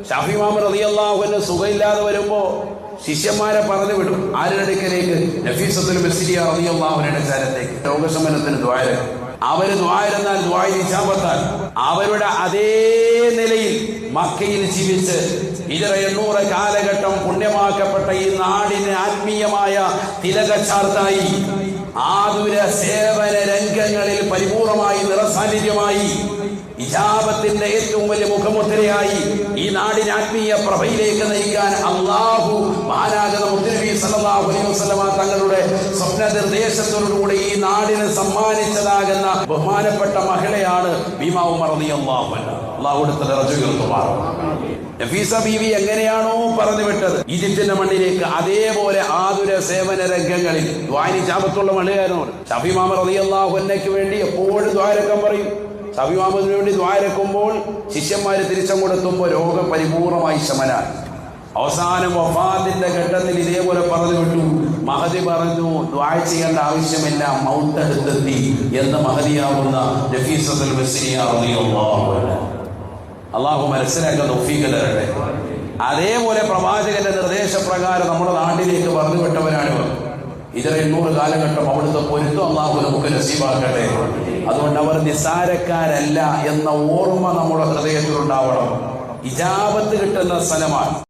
ഷാഫി ഇമാം റളിയല്ലാഹു അൻഹു സുഖമില്ലാതെ വരുമ്പോ ശിഷ്യന്മാരെ പറഞ്ഞു വിടും. ആരുടെ അടുക്കലേക്ക്? നഫീസത്തുൽ മിസ്രിയ റളിയല്ലാഹു അൻഹയുടെ ചാരത്തേക്ക്. രോഗശമനത്തിന് ദുആ. അവര് ദുആ എന്നാൽ ദുആയിൽ ഇജാബത്താൽ അവരുടെ അതേ നിലയിൽ മക്കയിൽ ജീവിച്ച് ഹിജ്റ 800 കാലഘട്ടം പുണ്യമാക്കപ്പെട്ട ഈ നാടിന് ആത്മീയമായ തിലകച്ചാർത്തായി ആതുര സേവന രംഗങ്ങളിൽ പരിപൂർണമായി നിറസാന്നിധ്യമായി ഇജാബത്തിന്റെ ഏറ്റവും വലിയ മുഖമുദ്രയായി ഈ നാടിനെ ആത്മീയ പ്രഭയിലേക്ക് നയിക്കാൻ അല്ലാഹു മഹാനാഗത മുത്തുനബി സല്ലല്ലാഹു അലൈഹി വസല്ലമ തങ്ങളുടെ സ്വപ്ന നിർദ്ദേശത്തോടുകൂടി ഈ നാടിന് സമ്മാനിച്ചതാകുന്ന ബഹുമാനപ്പെട്ട മഹിളയാണ് ബീമാ ഉമർ റളിയല്ലാഹു അൻഹ. അല്ലാഹുവിന്റെ ദറജകൾ നഫീസ ബീവി എങ്ങനെയാണോ പറഞ്ഞു വിട്ടത് ഈജിപ്തിന്റെ മണ്ണിലേക്ക്, അതേപോലെ ആതുര സേവന രംഗങ്ങളിൽ ദുആഇന് ഇജാബത്തുള്ള മഹിളയായിരുന്നു. ഷാഫി ഇമാം റളിയല്ലാഹു അൻഹുവിന് വേണ്ടി എപ്പോഴും ദുആ ഇരക്കാൻ പറയും. ഷാഫി ഇമാമിന് വേണ്ടി ദുആ ഇരക്കുമ്പോൾ ശിഷ്യന്മാര് തിരിച്ചങ്ങോട്ടെത്തുമ്പോൾ രോഗം പരിപൂർണമായി ശമനായി. അവസാനം വഫാത്തിന്റെ ഘട്ടത്തിൽ ഇതേപോലെ പറഞ്ഞു വിട്ടു. മഹദി പറഞ്ഞു ദുആ ചെയ്യേണ്ട ആവശ്യമില്ല, മൗത്തടുത്തെത്തി എന്ന് മഹദിയാവുന്ന നഫീസത്തുൽ മിസ്രിയ റളിയല്ലാഹു അൻഹ. അള്ളാഹു മനസ്സിലാക്കാൻ തൗഫീഖ് തരട്ടെ. അതേപോലെ പ്രവാചകന്റെ നിർദ്ദേശപ്രകാരം നമ്മുടെ നാട്ടിലേക്ക് പറഞ്ഞു വിട്ടവരാണ് ഇവർ. ഹിജ്റ 800 കാലഘട്ടം അവിടുത്തെ പൊരുത്തം അള്ളാഹു നമുക്ക് നസീബാക്കട്ടെ. അതുകൊണ്ട് അവർ നിസ്സാരക്കാരല്ല എന്ന ഓർമ്മ നമ്മുടെ ഹൃദയത്തിലുണ്ടാവണം. ഇജാബത്ത് കിട്ടുന്ന സ്ഥലമാണ്.